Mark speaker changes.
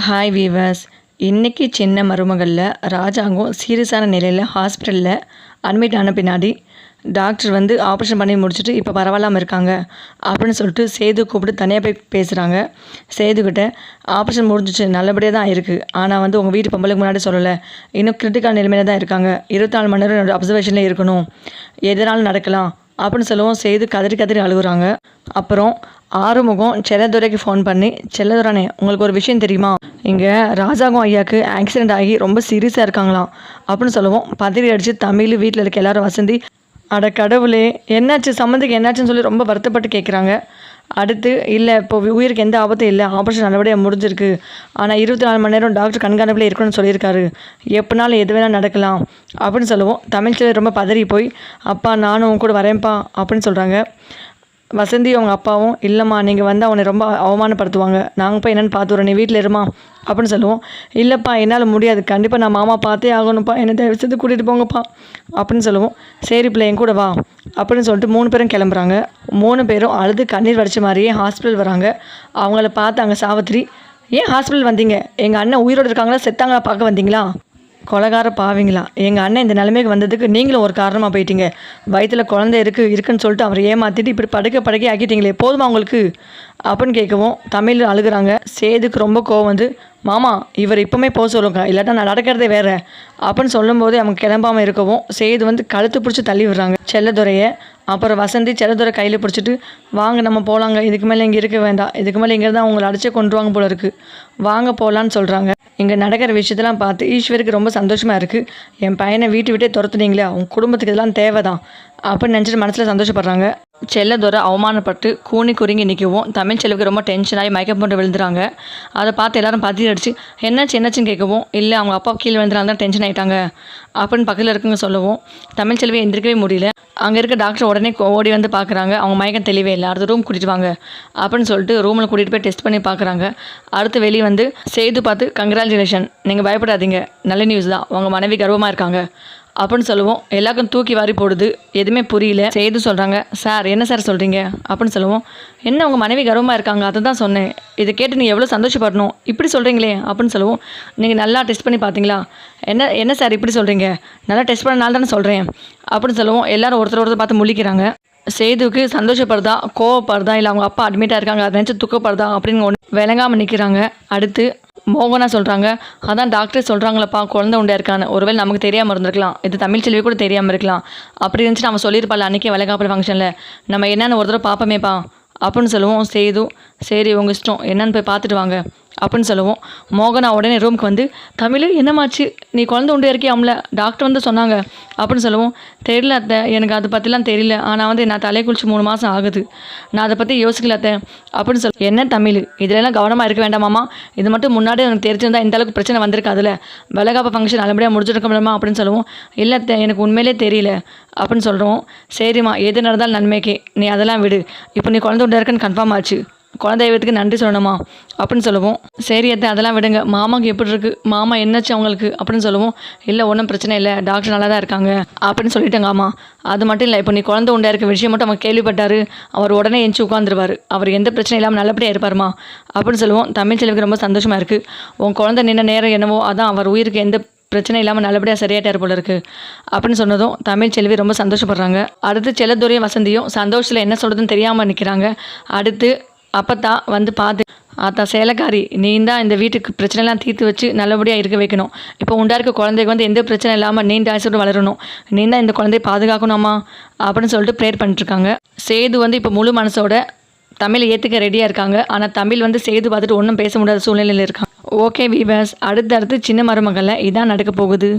Speaker 1: Hi viewers. இன்றைக்கி சின்ன மருமகளில் ராஜாங்கம் சீரியஸான நிலையில் ஹாஸ்பிட்டலில் அட்மிட் ஆன பின்னாடி டாக்டர் வந்து ஆப்ரேஷன் பண்ணி முடிச்சுட்டு இப்போ பரவாயில்லாமல் இருக்காங்க அப்படின்னு சொல்லிட்டு சேது கூப்பிட்டு தனியாக போய் பேசுகிறாங்க. சேதுக்கிட்ட ஆப்ரேஷன் முடிஞ்சிச்சு, நல்லபடியாக தான் இருக்குது, ஆனால் வந்து உங்கள் வீட்டு பொம்பளுக்கு முன்னாடி சொல்லலை, இன்னும் கிரிட்டிக்கல் நிலைமையில தான் இருக்காங்க, 24 மணி நேரம் என்னோடய அப்சர்வேஷனில் இருக்கணும், எதனாலும் நடக்கலாம் அப்படின்னு சொல்லவும் சேது கதறி கதறி அழுகுறாங்க. அப்புறம் ஆறுமுகம் செல்லதுரைக்கு ஃபோன் பண்ணி, செல்லதுரானே உங்களுக்கு ஒரு விஷயம் தெரியுமா, இங்கே ராஜாங்கம் ஐயாவுக்கு ஆக்சிடெண்ட் ஆகி ரொம்ப சீரியஸாக இருக்காங்களாம் அப்படின்னு சொல்லவும் பதறி அடித்து தமிழ் வீட்டில் இருக்க எல்லாரும் வசந்தி, அட கடவுளே என்னாச்சு, சம்மந்திக்கு என்னாச்சுன்னு சொல்லி ரொம்ப வருத்தப்பட்டு கேட்குறாங்க. அடுத்து இல்லை இப்போ உயிருக்கு எந்த ஆபத்தும் இல்லை, ஆப்ரேஷன் நல்லபடியாக முடிஞ்சிருக்கு, ஆனால் 24 மணி நேரம் டாக்டர் கண்காணிப்பில் இருக்கணும்னு சொல்லியிருக்காரு, எப்போனாலும் எது வேணால் நடக்கலாம் அப்படின்னு சொல்லவும் தமிழ்ச்செல்வி ரொம்ப பதறி போய், அப்பா நானும் உன் கூட வரேன்ப்பா அப்படின்னு சொல்கிறாங்க. வசந்தி அவங்க அப்பாவும், இல்லைம்மா நீங்கள் வந்து அவனை ரொம்ப அவமானப்படுத்துவாங்க, நாங்கள் போய் என்னென்னு பார்த்து வரோம், நீ வீட்டில் இருமா அப்படின்னு சொல்லுவோம். இல்லைப்பா என்னால் முடியாது, கண்டிப்பாக நான் மாமா பார்த்தே ஆகணும்ப்பா, என்னை தயவு செய்து கூட்டிகிட்டு போங்கப்பா அப்படின்னு சொல்லுவோம். சரி பிள்ளை என் கூட வா அப்படின்னு சொல்லிட்டு 3 பேரும் கிளம்புறாங்க. 3 பேரும் அழுது கண்ணீர் வடித்த மாதிரியே ஹாஸ்பிட்டல் வராங்க. அவங்கள பார்த்து அங்கே சாவித்திரி, ஏன் ஹாஸ்பிட்டல் வந்தீங்க, எங்கள் அண்ணன் உயிரோடு இருக்காங்களா செத்தாங்களா பார்க்க வந்தீங்களா, கொலகார பாவீங்களா, எங்கள் அண்ணன் இந்த நிலைமைக்கு வந்ததுக்கு நீங்களும் ஒரு காரணமாக போயிட்டீங்க, வயிற்றில் குழந்தை இருக்குன்னு சொல்லிட்டு அவர் ஏமாற்றிட்டு இப்படி படுக்க ஆக்கிட்டீங்களே, போதுமா உங்களுக்கு அப்படின்னு கேட்கவும் தமிழ் அழுகுறாங்க. சேதுக்கு ரொம்ப கோவம் வந்து, மாமா இவர் இப்போவுமே போக சொல்லுங்க, இல்லாட்டா நான் நடக்கிறதே வேறு அப்படின்னு சொல்லும்போது அவங்க கிளம்பாமல் இருக்கவும் சேது வந்து கழுத்து பிடிச்சி தள்ளி விடுறாங்க செல்லதுரையை. அப்புறம் வசந்தி செல்லதுரை கையில் பிடிச்சிட்டு, வாங்க நம்ம போகலாங்க, இதுக்கு மேலே இங்கே இருக்க வேண்டாம், இதுக்கு மேலே இங்கே தான் அவங்களை அடிச்சே கொண்டுருவாங்க போல இருக்குது, வாங்க போகலான்னு சொல்கிறாங்க. இங்கே நடக்கிற விஷயத்தெல்லாம் பார்த்து ஈஸ்வருக்கு ரொம்ப சந்தோஷமாக இருக்குது, என் பையனை விட்டே துரத்துனீங்களே, அவங்க குடும்பத்துக்கு இதெல்லாம் தேவை தான் அப்படின்னு நினச்சிட்டு மனசில் சந்தோஷப்படுறாங்க. செல்லதுரை அவமானப்பட்டு கூனி குறுங்கி நிற்கவும் தமிழ்ச்செல்விக்கு ரொம்ப டென்ஷனாகி மயக்கம் போட்டு விழுந்துறாங்க. அதை பார்த்து எல்லாரும் பதி அடிச்சு என்னாச்சுன்னு கேட்கவும், இல்லை அவங்க அப்பா கீழே விழுந்துறாங்க தான் டென்ஷன் ஆகிட்டாங்க அப்படின்னு பக்கத்தில் இருக்குங்க சொல்லவும் தமிழ்ச்செல்வி எந்திரிக்கவே முடியல. அங்கே இருக்க டாக்டர் உடனே ஓடி வந்து பார்க்குறாங்க. அவங்க மயக்கம் தெளிவே இல்லை, அடுத்த ரூம் கூட்டிகிட்டு வாங்க அப்படின்னு சொல்லிட்டு ரூமில் கூட்டிகிட்டு போய் டெஸ்ட் பண்ணி பார்க்குறாங்க. அடுத்து வெளியே வந்து சேது பார்த்து, கங்க்ராச்சுலேஷன், நீங்கள் பயப்படாதீங்க, நல்ல நியூஸ் தான், உங்கள் மனைவி கர்வமாக இருக்காங்க அப்படின்னு சொல்லுவோம். எல்லாருக்கும் தூக்கி வாரி போடுது, எதுவுமே புரியல. சேது சொல்கிறாங்க, சார் என்ன சார் சொல்கிறீங்க அப்படின்னு சொல்லுவோம். என்ன உங்கள் மனைவி கர்வமாக இருக்காங்க, அதை தான் சொன்னேன், இதை கேட்டு நீங்கள் எவ்வளோ சந்தோஷப்படணும், இப்படி சொல்கிறீங்களே அப்படின்னு சொல்லுவோம். நீங்கள் நல்லா டெஸ்ட் பண்ணி பார்த்தீங்களா, என்ன சார் இப்படி சொல்கிறீங்க, நல்லா டெஸ்ட் பண்ணனால தானே சொல்கிறேன் அப்படின்னு சொல்லுவோம். எல்லோரும் ஒருத்தர் பார்த்து முழிக்கிறாங்க. சேதுக்கு சந்தோஷப்படுதா கோவப்படுறதா இல்லை அவங்க அப்பா அட்மிட்டாக இருக்காங்க அதை நினச்சி துக்கப்படுறதா அப்படின்னு ஒன்று விளங்காமல் நிற்கிறாங்க. அடுத்து மோகனா சொல்கிறாங்க, அதான் டாக்டர் சொல்கிறாங்களப்பா குழந்தை உண்டா இருக்கான்னு, ஒருவேளை நமக்கு தெரியாமல் இருந்திருக்கலாம், இது தமிழ்ச்செல்வி கூட தெரியாமல் இருக்கலாம், அப்படி இருந்துச்சு நம்ம சொல்லியிருப்பாள் அன்றைக்கி வளைகாப்பல் ஃபங்க்ஷனில், நம்ம என்னென்னு ஒரு தடவை பார்ப்போமேப்பா அப்படின்னு சொல்லுவோம். சேது, சரி உங்கள் இஷ்டம், என்னென்னு போய் பார்த்துட்டு வாங்க அப்படின்னு சொல்லுவோம். மோகனா உடனே ரூமுக்கு வந்து, தமிழ் என்னமாச்சு, நீ குழந்தை உண்டு இருக்கியாம்ல, டாக்டர் வந்து சொன்னாங்க அப்படின்னு சொல்லுவோம். தெரியல அத்தை, எனக்கு அதை பற்றிலாம் தெரியல, ஆனால் வந்து நான் தலையை குளிச்சு 3 மாதம் ஆகுது, நான் அதை பற்றி யோசிக்கல அத்தை அப்படின்னு சொல்லுவோம். என்ன தமிழ், இதிலெல்லாம் கவனமாக இருக்க வேண்டாமாம்மா, இது மட்டும் முன்னாடி எனக்கு தெரிஞ்சிருந்தால் இந்த அளவுக்கு பிரச்சனை வந்திருக்கு, அதில் வளைகாப்பு ஃபங்க்ஷன் நல்லபடியாக முடிஞ்சிருக்கோம்லம்மா அப்படின்னு சொல்லுவோம். இல்லை அத்தை, எனக்கு உண்மையிலே தெரியல அப்படின்னு சொல்கிறோம். சரிம்மா, எது நடந்தாலும் நன்மைக்கு, நீ அதெல்லாம் விடு, இப்போ நீ குழந்தை உண்டா இருக்குன்னு கன்ஃபார்ம் ஆச்சு, குலதெய்வத்துக்கு நன்றி சொல்லணுமா அப்படின்னு சொல்லுவோம். சரி அத்தை அதெல்லாம் விடுங்க, மாமாவுக்கு எப்படி இருக்குது, மாமா என்னாச்சு அவங்களுக்கு அப்படின்னு சொல்லுவோம். இல்லை ஒன்றும் பிரச்சனை இல்லை, டாக்டர் நல்லா தான் இருக்காங்க அப்படின்னு சொல்லிட்டாங்க. ஆமாம் அது மட்டும் இல்லை, இப்போ நீ குழந்தை உண்டா இருக்க விஷயம் மட்டும் அவங்க கேள்விப்பட்டார், அவர் உடனே எஞ்சி உட்காந்துருவார், அவர் எந்த பிரச்சனையும் இல்லாமல் நல்லபடியாக இருப்பாருமா அப்படின்னு சொல்லுவோம். தமிழ்ச்செல்விக்கு ரொம்ப சந்தோஷமாக இருக்குது, உன் குழந்தை நின்ன நேரம் என்னவோ அதான் அவர் உயிருக்கு எந்த பிரச்சனை இல்லாமல் நல்லபடியாக சரியாட்டார் போல இருக்குது அப்படின்னு சொன்னதும் தமிழ்ச்செல்வி ரொம்ப சந்தோஷப்படுறாங்க. அடுத்து செல்லதுரையும் வசந்தியும் சந்தோஷத்தில் என்ன சொல்கிறதுன்னு தெரியாமல் நிற்கிறாங்க. அடுத்து அப்பத்தா வந்து பார்த்து, ஆத்தா சேலக்காரி, நீ தான் இந்த வீட்டுக்கு பிரச்சனைலாம் தீர்த்து வச்சு நல்லபடியாக இருக்க வைக்கணும், இப்போ உண்டா இருக்க குழந்தைக்கு வந்து எந்த பிரச்சனை இல்லாமல் நீண்ட ஆயுசோடு வளரணும், நீ தான் இந்த குழந்தைய பாதுகாக்கணுமா அப்படின்னு சொல்லிட்டு ப்ரேயர் பண்ணிட்டுருக்காங்க. சேது வந்து இப்போ முழு மனசோட தமிழை ஏற்றுக்க ரெடியாக இருக்காங்க. ஆனால் தமிழ் வந்து சேது பார்த்துட்டு ஒன்றும் பேச முடியாத சூழ்நிலையில் இருக்காங்க. ஓகே வீவர்ஸ், அடுத்தடுத்து சின்ன மருமகளில் இதான் நடக்க போகுது.